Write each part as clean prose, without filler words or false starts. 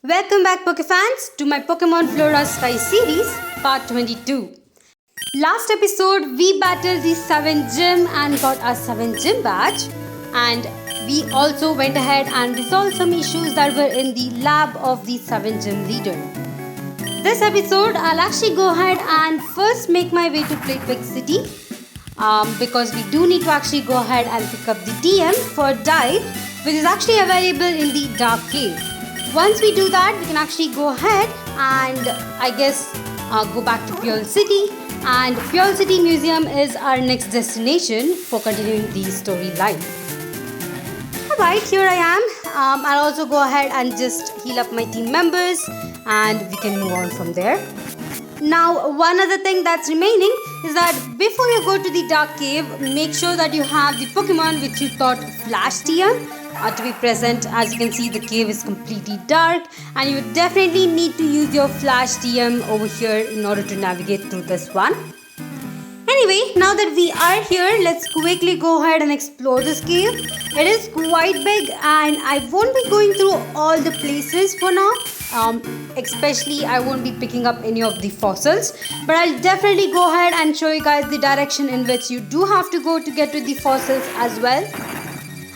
Welcome back Pokefans to my Pokemon Flora Sky series part 22. Last episode we battled the 7 gym and got our 7 gym badge, and we also went ahead and resolved some issues that were in the lab of the 7 gym leader. This episode I'll actually go ahead and first make my way to Platewick City because we do need to actually go ahead and pick up the TM for dive, which is actually available in the dark cave. Once we do that, we can actually go ahead and go back to Puel City, and Puel City Museum is our next destination for continuing the storyline. Alright, here I am. I'll also go ahead and just heal up my team members and we can move on from there. Now, one other thing that's remaining is that before you go to the dark cave, make sure that you have the Pokemon which you thought Flash TM to be present. As you can see, the cave is completely dark and you would definitely need to use your Flash TM over here in order to navigate through this one. Anyway, now that we are here, let's quickly go ahead and explore this cave. It is quite big and I won't be going through all the places for now. Especially I won't be picking up any of the fossils, but I'll definitely go ahead and show you guys the direction in which you do have to go to get to the fossils as well.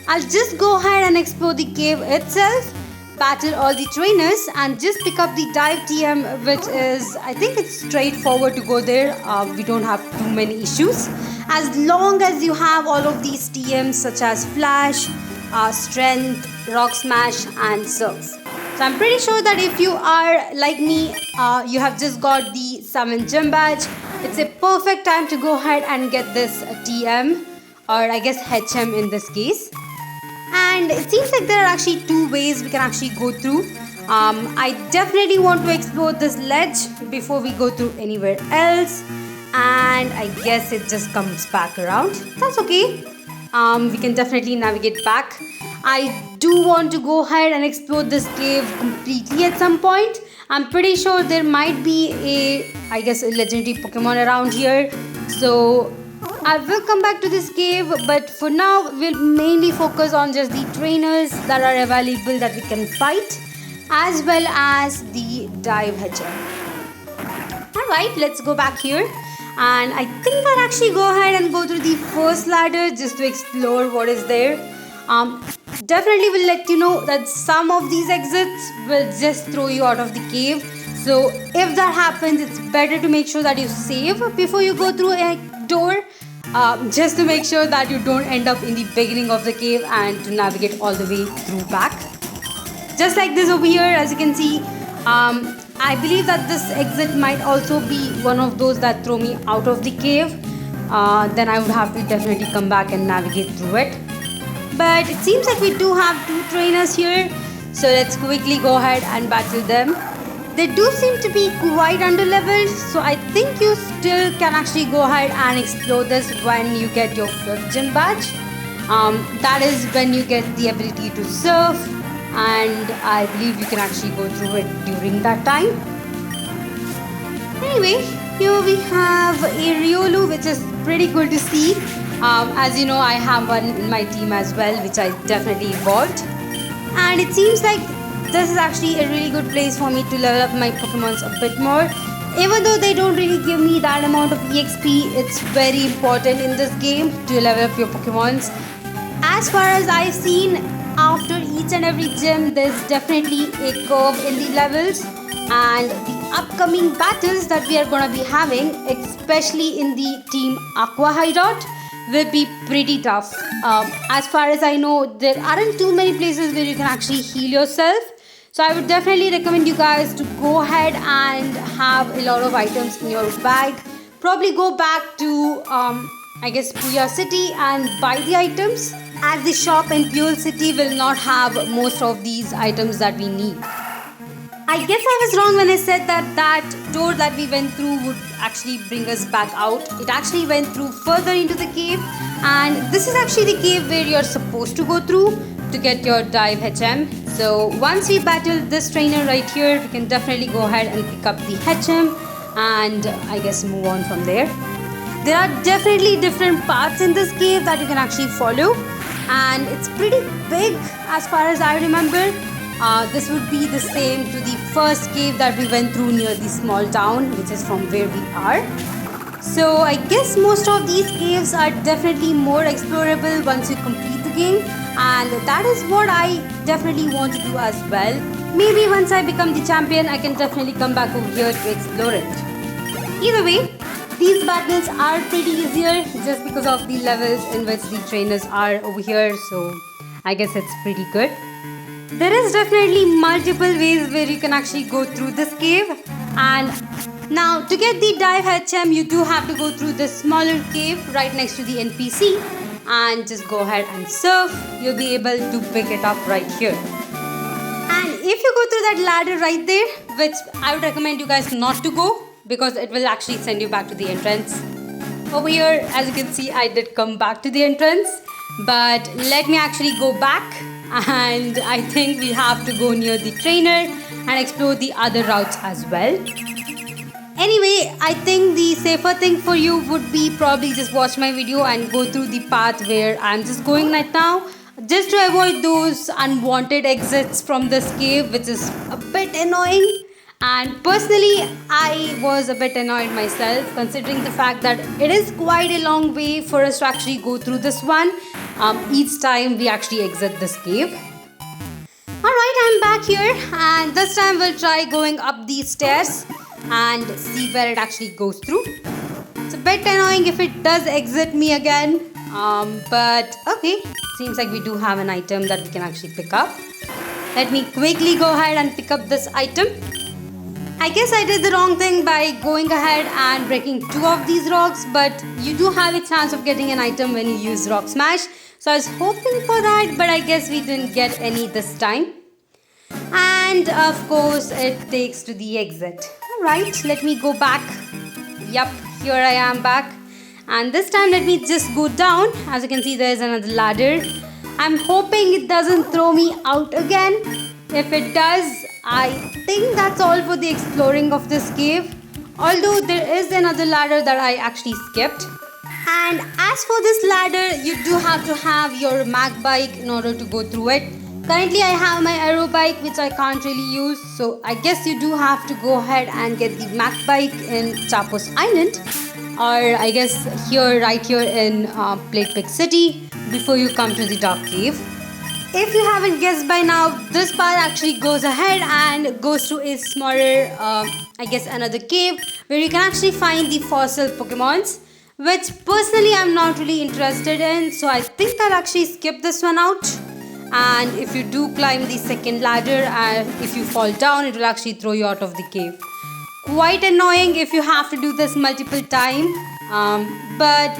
I'll just go ahead and explore the cave itself, battle all the trainers and just pick up the dive TM, which is, I think it's straightforward to go there. We don't have too many issues as long as you have all of these TMs such as Flash, Strength, Rock Smash and Surf. So I'm pretty sure that if you are like me, you have just got the 7 gym badge, it's a perfect time to go ahead and get this TM, or I guess HM in this case. And it seems like there are actually 2 ways we can actually go through. I definitely want to explore this ledge before we go through anywhere else, and I guess it just comes back around. That's okay. We can definitely navigate back. I do want to go ahead and explore this cave completely at some point. I'm pretty sure there might be a legendary Pokemon around here. So I will come back to this cave, but for now we'll mainly focus on just the trainers that are available that we can fight, as well as the dive HM. Alright, let's go back here. And I think I'll actually go ahead and go through the first ladder just to explore what is there. Definitely will let you know that some of these exits will just throw you out of the cave. So if that happens, it's better to make sure that you save before you go through a door. Just to make sure that you don't end up in the beginning of the cave and to navigate all the way through back. Just like this over here, as you can see, I believe that this exit might also be one of those that throw me out of the cave. Then I would have to definitely come back and navigate through it. But it seems like we do have 2 trainers here, so let's quickly go ahead and battle them. They do seem to be quite underleveled, so I think you still can actually go ahead and explore this when you get your 5th gym badge. That is when you get the ability to surf, and I believe you can actually go through it during that time. Anyway, here we have a Riolu, which is pretty cool to see. As you know, I have one in my team as well, which I definitely evolved. And it seems like this is actually a really good place for me to level up my Pokemons a bit more. Even though they don't really give me that amount of EXP, it's very important in this game to level up your Pokemons. As far as I've seen, after each and every gym, there's definitely a curve in the levels. And the upcoming battles that we are going to be having, especially in the Team Aqua Hideout, will be pretty tough. As far as I know, there aren't too many places where you can actually heal yourself. So I would definitely recommend you guys to go ahead and have a lot of items in your bag. Probably go back to, Puya City and buy the items, as the shop in Puel City will not have most of these items that we need. I guess I was wrong when I said that door that we went through would actually bring us back out. It actually went through further into the cave, and this is actually the cave where you're supposed to go through to get your dive HM. So once we battle this trainer right here, we can definitely go ahead and pick up the HM and move on from there. There are definitely different paths in this cave that you can actually follow, and it's pretty big as far as I remember. This would be the same to the first cave that we went through near the small town, which is from where we are. So I guess most of these caves are definitely more explorable once you complete the game, and that is what I definitely want to do as well. Maybe once I become the champion, I can definitely come back over here to explore it. Either way, these battles are pretty easier just because of the levels in which the trainers are over here, so I guess it's pretty good. There is definitely multiple ways where you can actually go through this cave, and now to get the dive HM you do have to go through this smaller cave right next to the NPC and just go ahead and surf. You'll be able to pick it up right here. And if you go through that ladder right there, which I would recommend you guys not to go because it will actually send you back to the entrance. Over here, as you can see, I did come back to the entrance, but let me actually go back, and I think we have to go near the trainer and explore the other routes as well. Anyway, I think the safer thing for you would be probably just watch my video and go through the path where I'm just going right now, just to avoid those unwanted exits from this cave, which is a bit annoying. And personally, I was a bit annoyed myself, considering the fact that it is quite a long way for us to actually go through this one each time we actually exit this cave. Alright, I'm back here, and this time we'll try going up these stairs and see where it actually goes through. It's a bit annoying if it does exit me again, but okay, seems like we do have an item that we can actually pick up. Let me quickly go ahead and pick up this item. I guess I did the wrong thing by going ahead and breaking 2 of these rocks, but you do have a chance of getting an item when you use Rock Smash, so I was hoping for that, but I guess we didn't get any this time. And of course it takes to the exit. Alright, let me go back. Yup, here I am back. And this time let me just go down. As you can see, there is another ladder. I'm hoping it doesn't throw me out again. If it does, I think that's all for the exploring of this cave. Although there is another ladder that I actually skipped. And as for this ladder, you do have to have your Mac bike in order to go through it. Currently I have my aero bike, which I can't really use, so I guess you do have to go ahead and get the Mac bike in Chapos Island, or I guess right here in Plate Pick City before you come to the Dark Cave. If you haven't guessed by now, this path actually goes ahead and goes to a smaller, I guess another cave where you can actually find the fossil Pokemons, which personally I'm not really interested in, so I think I'll actually skip this one out. And if you do climb the second ladder, if you fall down, it will actually throw you out of the cave. Quite annoying if you have to do this multiple times. But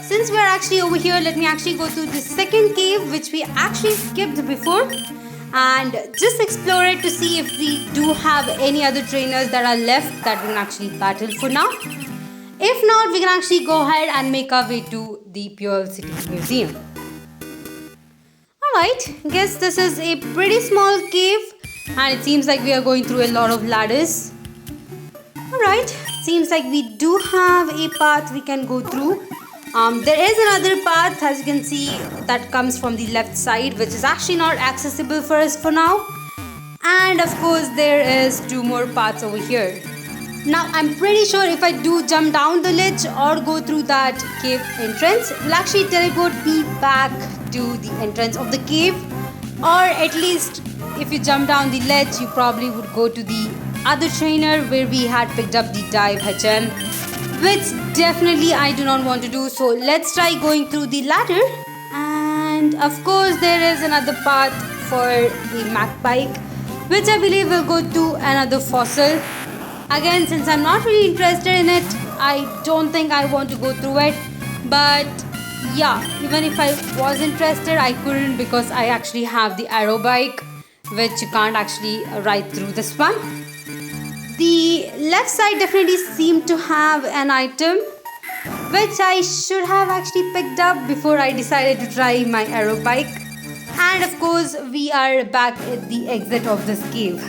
since we're actually over here, let me actually go to the second cave, which we actually skipped before, and just explore it to see if we do have any other trainers that are left that we can actually battle for now. If not, we can actually go ahead and make our way to the Puel City Museum. Alright, guess this is a pretty small cave, and it seems like we are going through a lot of ladders. Alright, seems like we do have a path we can go through. There is another path, as you can see, that comes from the left side, which is actually not accessible for us for now. And of course there is 2 more paths over here. Now I'm pretty sure if I do jump down the ledge or go through that cave entrance, it will actually teleport me back to the entrance of the cave. Or at least if you jump down the ledge, you probably would go to the other trainer where we had picked up the dive HM, which definitely I do not want to do. So let's try going through the ladder. And of course there is another path for the Mac bike, which I believe will go to another fossil. Again, since I'm not really interested in it, I don't think I want to go through it. But yeah, even if I was interested, I couldn't because I actually have the aero bike, which you can't actually ride through this one. The left side definitely seemed to have an item, which I should have actually picked up before I decided to try my aero bike. And of course, we are back at the exit of this cave.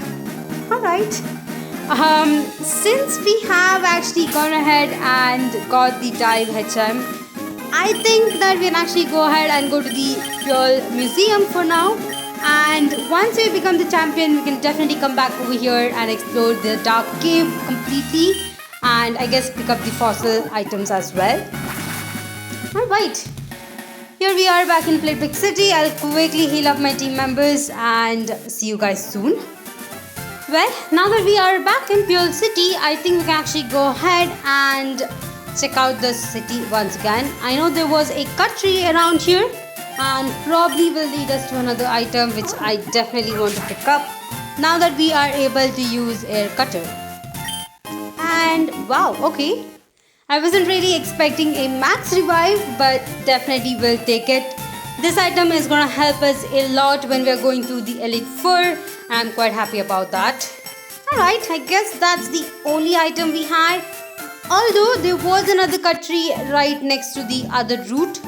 Alright. Since we have actually gone ahead and got the dive HM, I think that we can actually go ahead and go to the Puel Museum for now. And once we become the champion, we can definitely come back over here and explore the dark cave completely, and I guess pick up the fossil items as well. Alright, here we are back in Playtech City. I'll quickly heal up my team members and see you guys soon. Well, now that we are back in Puel City, I think we can actually go ahead and check out the city once again. I know there was a cut tree around here and probably will lead us to another item which I definitely want to pick up now that we are able to use air cutter. And wow, okay. I wasn't really expecting a max revive, but definitely will take it. This item is gonna help us a lot when we are going through the Elite 4. I'm quite happy about that. Alright, I guess that's the only item we had. Although there was another cut tree right next to the other route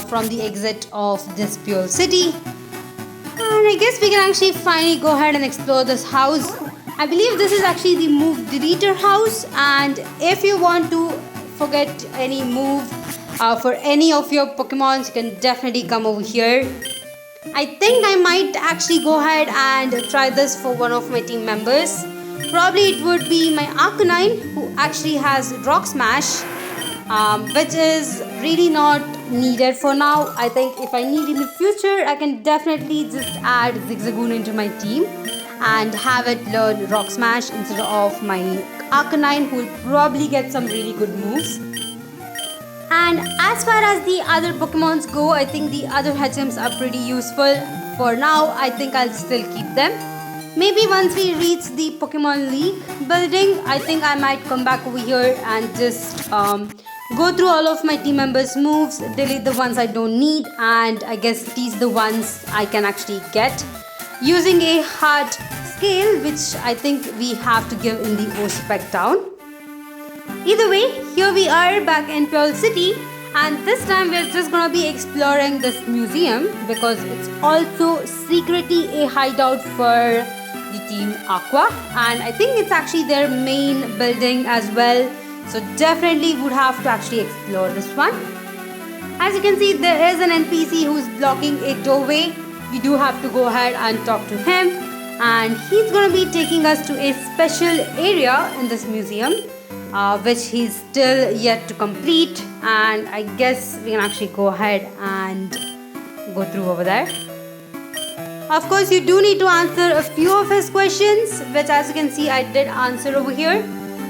from the exit of this Puel City. And I guess we can actually finally go ahead and explore this house. I believe this is actually the move deleter house, and if you want to forget any move for any of your Pokemons, you can definitely come over here. I think I might actually go ahead and try this for one of my team members. Probably it would be my Arcanine, who actually has Rock Smash, which is really not needed for now. I think if I need in the future, I can definitely just add Zigzagoon into my team and have it learn Rock Smash instead of my Arcanine, who will probably get some really good moves. And as far as the other Pokemons go, I think the other HMs are pretty useful. For now, I think I'll still keep them. Maybe once we reach the Pokemon League building, I think I might come back over here and just go through all of my team members' moves, delete the ones I don't need, and I guess tease the ones I can actually get using a hard scale, which I think we have to give in the Oshipek town. Either way, here we are back in Puel City, and this time we're just gonna be exploring this museum because it's also secretly a hideout for the team Aqua, and I think it's actually their main building as well, so definitely would have to actually explore this one. As you can see, there is an NPC who's blocking a doorway. We do have to go ahead and talk to him, and he's gonna be taking us to a special area in this museum, which he's still yet to complete, and I guess we can actually go ahead and go through over there. Of course, you do need to answer a few of his questions, which as you can see I did answer over here,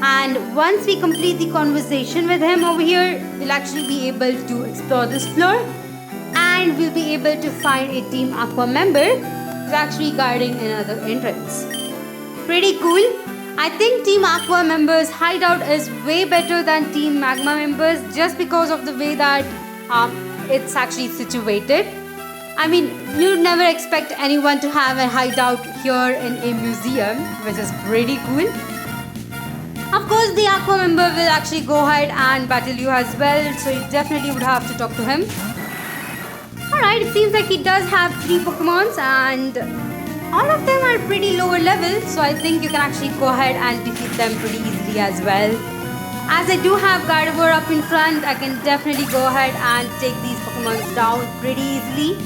and once we complete the conversation with him over here, we'll actually be able to explore this floor, and we'll be able to find a Team Aqua member who's actually guarding another entrance. Pretty cool. I think Team Aqua members' hideout is way better than Team Magma members just because of the way that it's actually situated. I mean, you'd never expect anyone to have a hideout here in a museum, which is pretty cool. Of course, the Aqua member will actually go ahead and battle you as well, so you definitely would have to talk to him. Alright, it seems like he does have 3 Pokemons, and all of them are pretty lower level, so I think you can actually go ahead and defeat them pretty easily as well. As I do have Gardevoir up in front, I can definitely go ahead and take these Pokemon down pretty easily.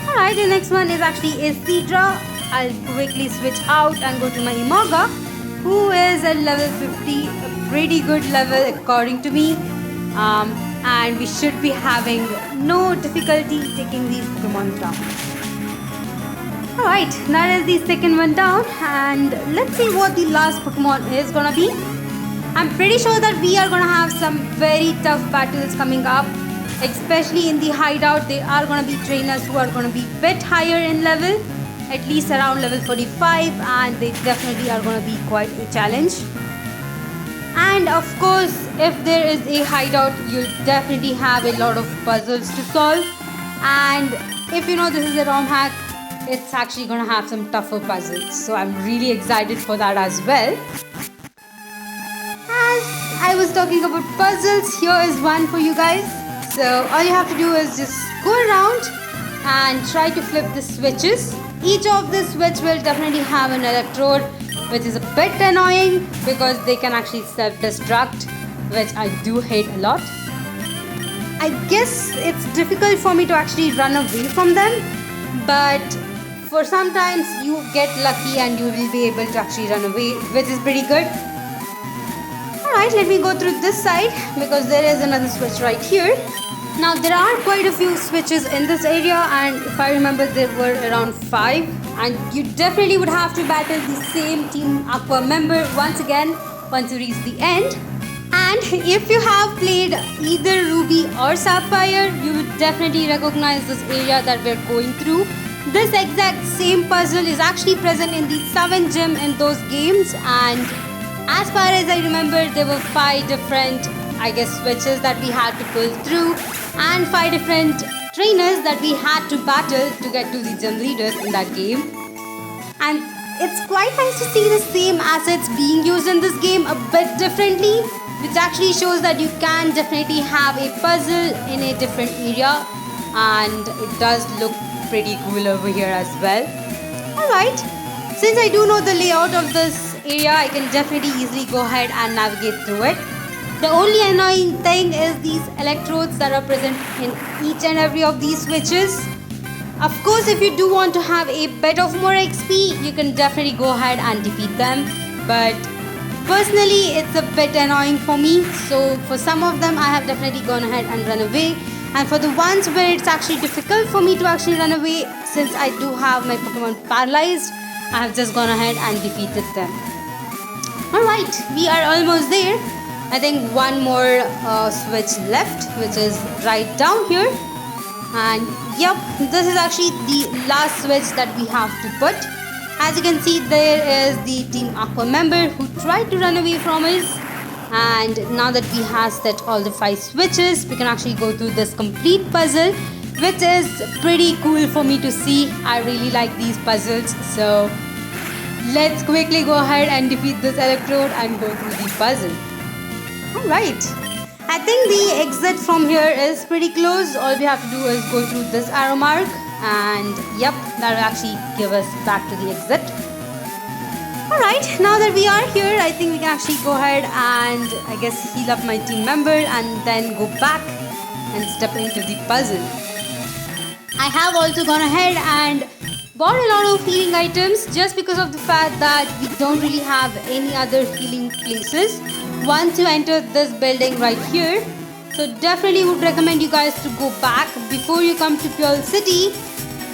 Alright, the next one is actually a Seadra. I'll quickly switch out and go to my Imaga, who is at level 50, a pretty good level according to me. And we should be having no difficulty taking these Pokemon down. Alright, that is the second one down, and let's see what the last Pokemon is gonna be. I'm pretty sure that we are gonna have some very tough battles coming up, especially in the hideout. There are gonna be trainers who are gonna be a bit higher in level, at least around level 45, and they definitely are gonna be quite a challenge. And of course, if there is a hideout, you'll definitely have a lot of puzzles to solve, and if you know this is a ROM hack, it's actually gonna have some tougher puzzles, so I'm really excited for that as well. As I was talking about puzzles, here is one for you guys. So all you have to do is just go around and try to flip the switches. Each of the switch will definitely have an electrode, which is a bit annoying because they can actually self-destruct, which I do hate a lot. I guess it's difficult for me to actually run away from them, but for sometimes you get lucky and you will be able to actually run away, which is pretty good. Alright, let me go through this side because there is another switch right here. Now there are quite a few switches in this area, and if I remember there were around 5, and you definitely would have to battle the same Team Aqua member once again once you reach the end. And if you have played either Ruby or Sapphire, you would definitely recognize this area that we're going through. This exact same puzzle is actually present in the 7 gym in those games, and as far as I remember, there were 5 different, switches that we had to pull through, and 5 different trainers that we had to battle to get to the gym leaders in that game. And it's quite nice to see the same assets being used in this game a bit differently, which actually shows that you can definitely have a puzzle in a different area, and it does look pretty cool over here as well. Alright, since I do know the layout of this area, I can definitely easily go ahead and navigate through it. The only annoying thing is these electrodes that are present in each and every of these switches. Of course, if you do want to have a bit of more XP, you can definitely go ahead and defeat them, but personally it's a bit annoying for me, so for some of them I have definitely gone ahead and run away, and for the ones where it's actually difficult for me to actually run away, since I do have my Pokemon paralyzed, I have just gone ahead and defeated them. Alright, we are almost there. I think one more switch left, which is right down here. And yep, this is actually the last switch that we have to put. As you can see, there is the Team Aqua member who tried to run away from us. And now that we have set all the 5 switches, we can actually go through this complete puzzle, which is pretty cool for me to see. I really like these puzzles, so let's quickly go ahead and defeat this electrode and go through the puzzle. Alright, I think the exit from here is pretty close. All we have to do is go through this arrow mark, and yep, that will actually give us back to the exit. Alright, now that we are here, I think we can actually go ahead and heal up my team member and then go back and step into the puzzle. I have also gone ahead and bought a lot of healing items just because of the fact that we don't really have any other healing places once you enter this building right here. So definitely would recommend you guys to go back before you come to Puel City.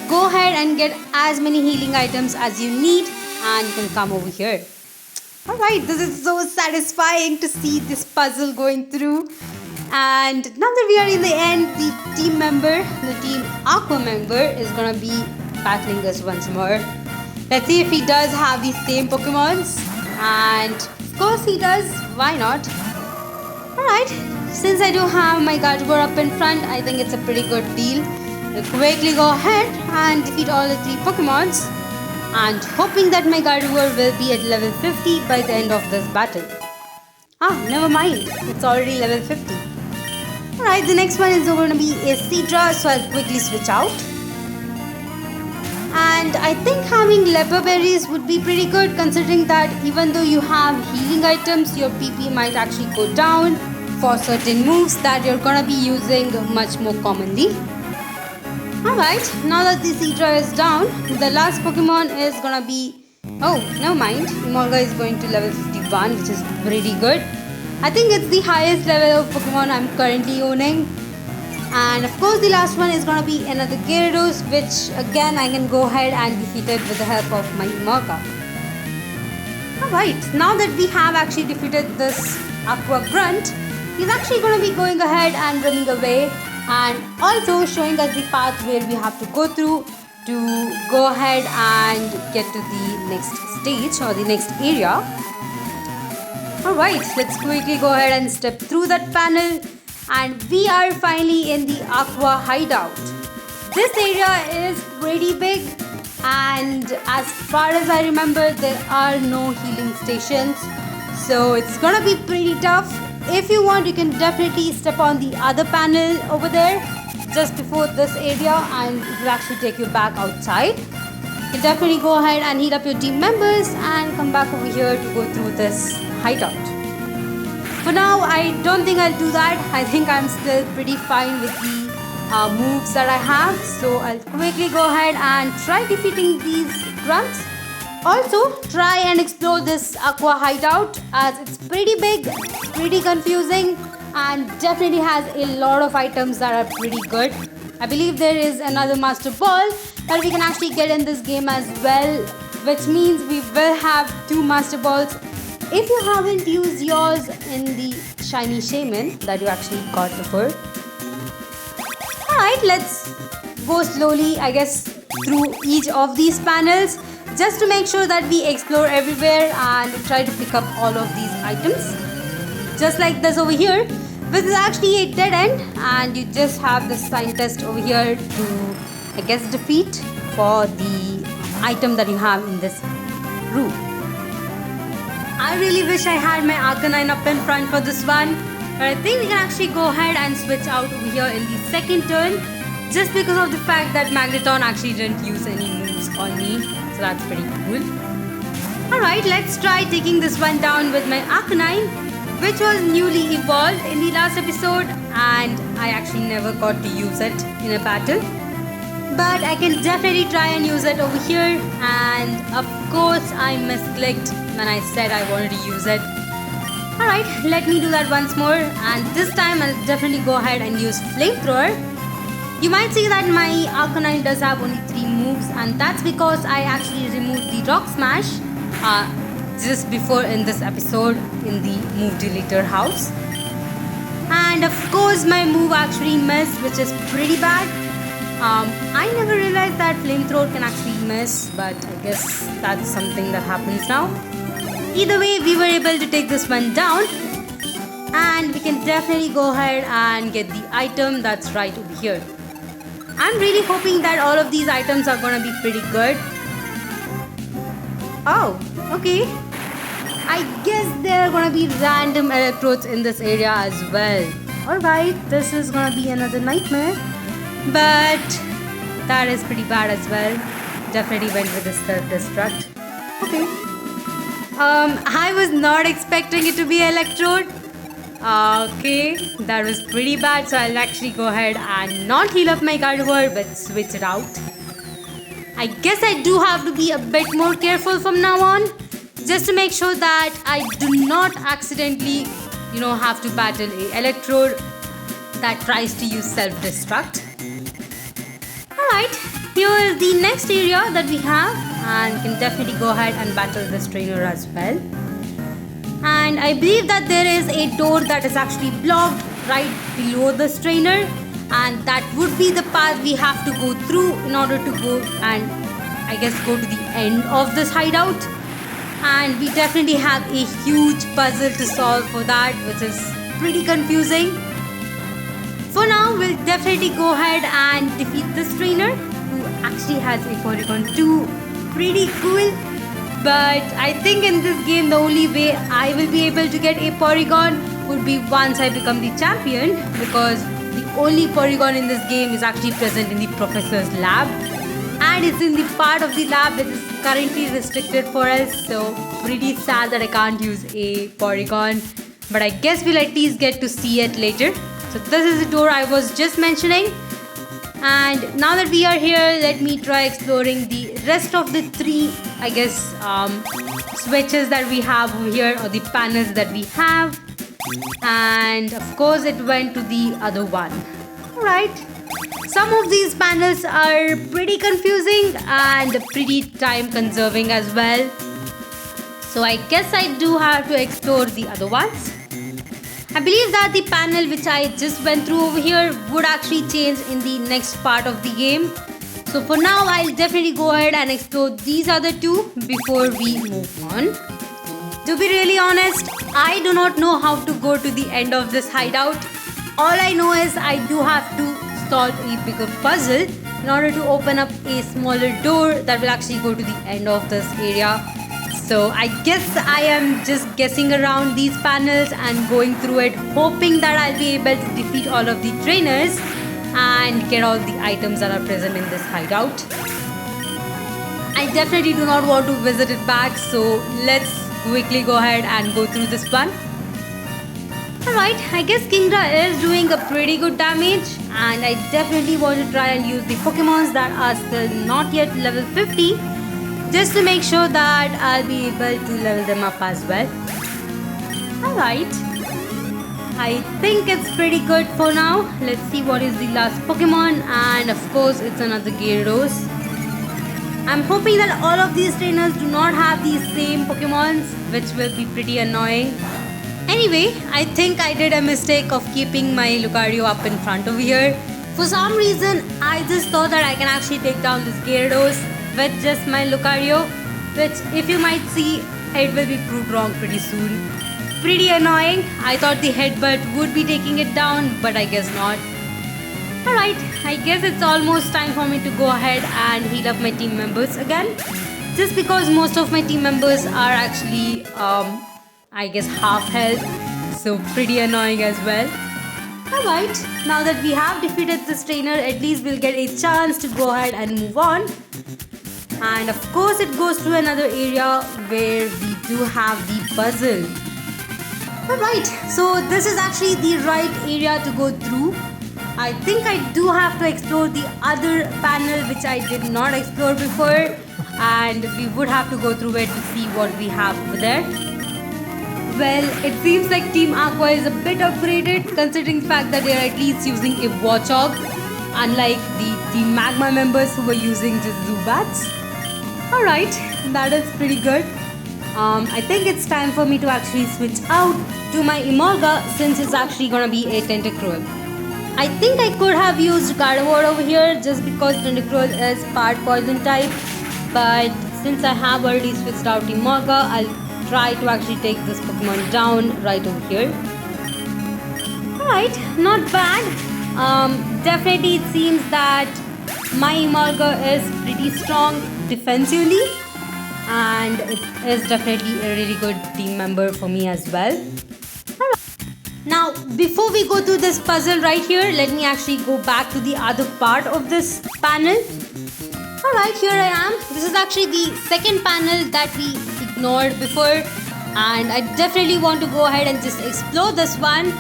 Go ahead and get as many healing items as you need, and you can come over here. Alright, this is so satisfying to see this puzzle going through. And now that we are in the end, the team member, the Team Aqua member, is gonna be battling us once more. Let's see if he does have the same Pokemons. And of course he does, why not? Alright, since I do have my Gardevoir up in front, I think it's a pretty good deal. We'll quickly go ahead and defeat all the 3 Pokemons, and hoping that my Gardevoir will be at level 50 by the end of this battle. Never mind, it's already level 50. Alright, the next one is going to be a Seadra, so I'll quickly switch out. And I think having leper berries would be pretty good, considering that even though you have healing items, your PP might actually go down for certain moves that you're gonna be using much more commonly. Alright, now that the Seadra is down, the last Pokemon is gonna be... oh, never mind, Emolga is going to level 51, which is pretty good. I think it's the highest level of Pokemon I'm currently owning. And of course the last one is gonna be another Gyarados, which again I can go ahead and defeat it with the help of my Emolga. Alright, now that we have actually defeated this Aqua Grunt, he's actually gonna be going ahead and running away, and also showing us the path where we have to go through to go ahead and get to the next stage or the next area. Alright, let's quickly go ahead and step through that panel, and we are finally in the Aqua Hideout. This area is pretty big, and as far as I remember, there are no healing stations, so it's gonna be pretty tough. If you want, you can definitely step on the other panel over there just before this area, and it will actually take you back outside. You can definitely go ahead and heal up your team members and come back over here to go through this hideout. For now, I don't think I'll do that. I think I'm still pretty fine with the moves that I have. So I'll quickly go ahead and try defeating these grunts. Also, try and explore this Aqua hideout as it's pretty big, pretty confusing, and definitely has a lot of items that are pretty good. I believe there is another Master Ball that we can actually get in this game as well, which means we will have 2 Master Balls if you haven't used yours in the Shiny Shaman that you actually got before. Alright, let's go slowly, I guess, through each of these panels just to make sure that we explore everywhere and try to pick up all of these items. Just like this over here, which is actually a dead end, and you just have the scientist over here to, I guess, defeat for the item that you have in this room. I really wish I had my Arcanine up in front for this one, but I think we can actually go ahead and switch out over here in the second turn just because of the fact that Magneton actually didn't use any moves on me, so that's pretty cool. Alright, let's try taking this one down with my Arcanine, which was newly evolved in the last episode, and I actually never got to use it in a battle. But I can definitely try and use it over here, and of course I misclicked when I said I wanted to use it. Alright, let me do that once more, and this time I'll definitely go ahead and use Flamethrower. You might see that my Arcanine does have only 3 moves, and that's because I actually removed the Rock Smash just before in this episode in the move deleter house. And of course my move actually missed, which is pretty bad. I never realized that Flamethrower can actually miss, but I guess that's something that happens now. Either way, we were able to take this one down, and we can definitely go ahead and get the item that's right over here. I'm really hoping that all of these items are gonna be pretty good. Oh, okay. I guess there are gonna be random electrodes in this area as well. Alright, this is gonna be another nightmare, but that is pretty bad as well. Definitely went with the self-destruct. Okay. I was not expecting it to be electrode. Okay, that was pretty bad, so I'll actually go ahead and not heal up my Gardevoir but switch it out. I guess I do have to be a bit more careful from now on, just to make sure that I do not accidentally, have to battle a electrode that tries to use self-destruct. Alright, here is the next area that we have, and can definitely go ahead and battle this trainer as well. And I believe that there is a door that is actually blocked right below this trainer, and that would be the path we have to go through in order to go and I guess go to the end of this hideout. And we definitely have a huge puzzle to solve for that, which is pretty confusing. For now, we'll definitely go ahead and defeat this trainer, who actually has a Porygon 2. Pretty cool. But I think in this game, the only way I will be able to get a Porygon would be once I become the champion, because the only Porygon in this game is actually present in the professor's lab, and it's in the part of the lab that is currently restricted for us. So pretty sad that I can't use a Porygon, but I guess we'll at least get to see it later. So this is the door I was just mentioning. And now that we are here, let me try exploring the rest of the 3, I guess, switches that we have over here, or the panels that we have. And of course it went to the other one. Alright, some of these panels are pretty confusing and pretty time consuming as well. So I guess I do have to explore the other ones. I believe that the panel which I just went through over here would actually change in the next part of the game. So for now, I'll definitely go ahead and explore these other 2 before we move on. To be really honest, I do not know how to go to the end of this hideout. All I know is I do have to solve a bigger puzzle in order to open up a smaller door that will actually go to the end of this area. So I guess I am just guessing around these panels and going through it, hoping that I'll be able to defeat all of the trainers and get all the items that are present in this hideout. I definitely do not want to visit it back, so let's quickly go ahead and go through this one. Alright, I guess Kingdra is doing a pretty good damage, and I definitely want to try and use the Pokemons that are still not yet level 50, just to make sure that I'll be able to level them up as well. Alright, I think it's pretty good for now. Let's see what is the last Pokemon, and of course it's another Gyarados. I'm hoping that all of these trainers do not have these same Pokemons, which will be pretty annoying. Anyway, I think I did a mistake of keeping my Lucario up in front over here. For some reason, I just thought that I can actually take down this Gyarados with just my Lucario, which if you might see, it will be proved wrong pretty soon. Pretty annoying. I thought the headbutt would be taking it down, but I guess not. Alright, I guess it's almost time for me to go ahead and heal up my team members again. Just because most of my team members are actually I guess half health, so pretty annoying as well. Alright, now that we have defeated this trainer, at least we'll get a chance to go ahead and move on. And of course it goes to another area where we do have the puzzle. Alright, so this is actually the right area to go through. I think I do have to explore the other panel which I did not explore before, and we would have to go through it to see what we have over there. Well, it seems like Team Aqua is a bit upgraded, considering the fact that they are at least using a Watchog, unlike the Team Magma members who were using just Zubats. Alright, that is pretty good. I think it's time for me to actually switch out to my Emolga, since it's actually gonna be a Tentacruel. I think I could have used Gardevoir over here just because Tentacruel is part poison type, but since I have already switched out Emolga, I'll try to actually take this Pokemon down right over here. Alright, not bad. Definitely it seems that my Emolga is pretty strong defensively, and it is definitely a really good team member for me as well. Alright. Now, before we go through this puzzle right here, let me actually go back to the other part of this panel. Alright, here I am. This is actually the second panel that we ignored before, and I definitely want to go ahead and just explore this one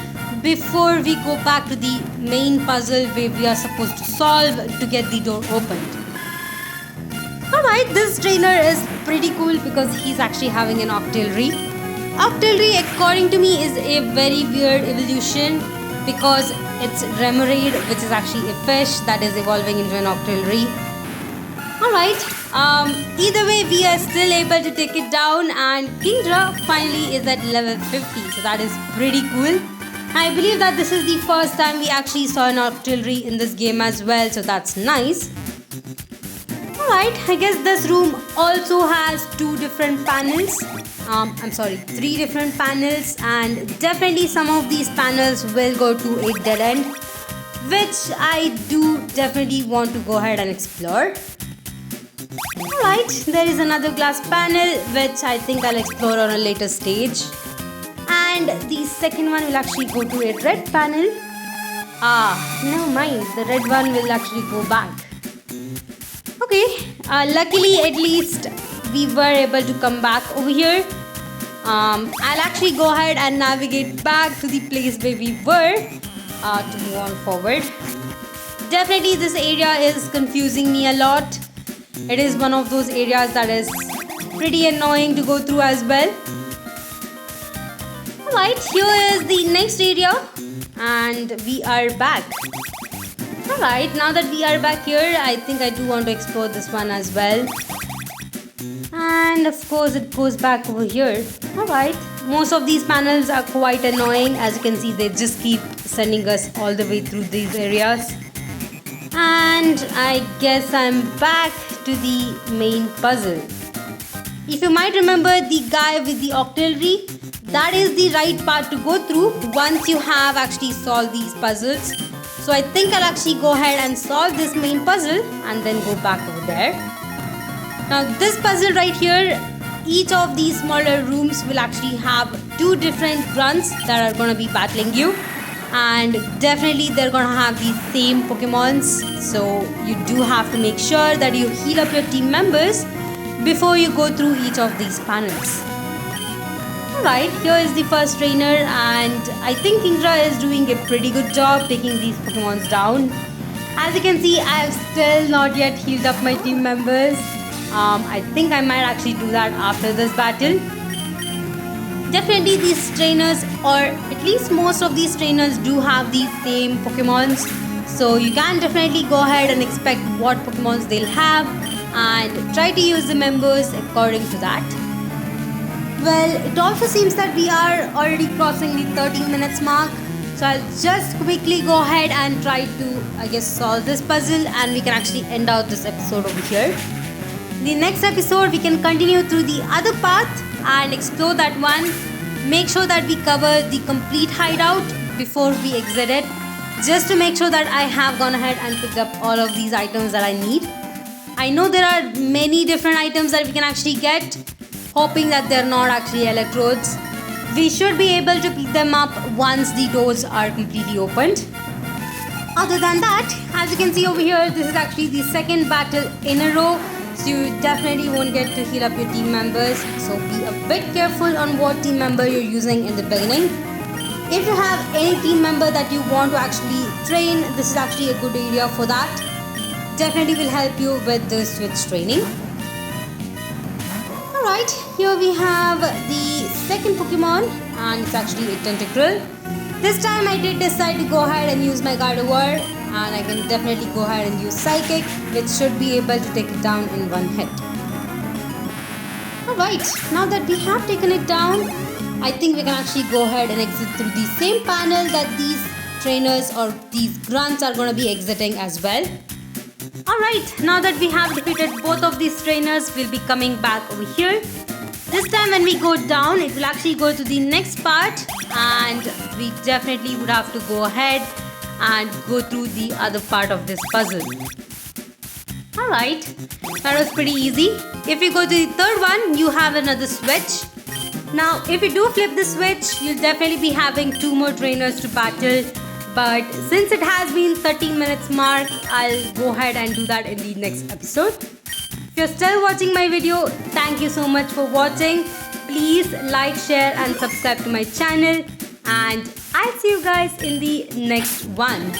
before we go back to the main puzzle where we are supposed to solve to get the door opened. Alright, this trainer is pretty cool because he's actually having an Octillery. Octillery, according to me, is a very weird evolution because it's Remoraid, which is actually a fish that is evolving into an Octillery. Alright, either way we are still able to take it down, and Kingdra finally is at level 50, so that is pretty cool. I believe that this is the first time we actually saw an Octillery in this game as well, so that's nice. Alright, I guess this room also has three different panels, and definitely some of these panels will go to a dead end, which I do definitely want to go ahead and explore. Alright, there is another glass panel which I think I'll explore on a later stage. And the second one will actually go to a red panel. Never mind, the red one will actually go back. Okay, luckily at least we were able to come back over here. I'll actually go ahead and navigate back to the place where we were to move on forward. Definitely this area is confusing me a lot. It is one of those areas that is pretty annoying to go through as well. Alright, here is the next area, and we are back. Alright, now that we are back here, I think I do want to explore this one as well. And of course it goes back over here. Alright, most of these panels are quite annoying. As you can see, they just keep sending us all the way through these areas. And I guess I'm back to the main puzzle. If you might remember the guy with the Octillery, that is the right part to go through once you have actually solved these puzzles. So I think I'll actually go ahead and solve this main puzzle and then go back over there. Now this puzzle right here, each of these smaller rooms will actually have two different grunts that are going to be battling you. And definitely they're going to have the same Pokemons. So you do have to make sure that you heal up your team members before you go through each of these panels. Alright, here is the first trainer, and I think Indra is doing a pretty good job taking these Pokemons down. As you can see, I have still not yet healed up my team members. I think I might actually do that after this battle. Definitely these trainers, or at least most of these trainers, do have these same Pokemons. So you can definitely go ahead and expect what Pokemons they'll have and try to use the members according to that. Well, it also seems that we are already crossing the 13 minutes mark. So I'll just quickly go ahead and try to, solve this puzzle, and we can actually end out this episode over here. The next episode, we can continue through the other path and explore that one. Make sure that we cover the complete hideout before we exit it, just to make sure that I have gone ahead and picked up all of these items that I need. I know there are many different items that we can actually get, hoping that they're not actually electrodes. We should be able to pick them up once the doors are completely opened. Other than that, as you can see over here, this is actually the second battle in a row. So you definitely won't get to heal up your team members. So be a bit careful on what team member you're using in the beginning. If you have any team member that you want to actually train, this is actually a good area for that. Definitely will help you with the switch training. Alright, here we have the second Pokemon, and it's actually a Tentacruel. This time I did decide to go ahead and use my Gardevoir, and I can definitely go ahead and use Psychic, which should be able to take it down in one hit. Alright, now that we have taken it down, I think we can actually go ahead and exit through the same panel that these trainers or these grunts are going to be exiting as well. Alright, now that we have defeated both of these trainers, we'll be coming back over here. This time when we go down, it will actually go to the next part, and we definitely would have to go ahead and go through the other part of this puzzle. Alright, that was pretty easy. If you go to the third one, you have another switch. Now, if you do flip the switch, you'll definitely be having 2 more trainers to battle. But since it has been 13 minutes mark, I'll go ahead and do that in the next episode. If you're still watching my video, thank you so much for watching. Please like, share and subscribe to my channel. And I'll see you guys in the next one.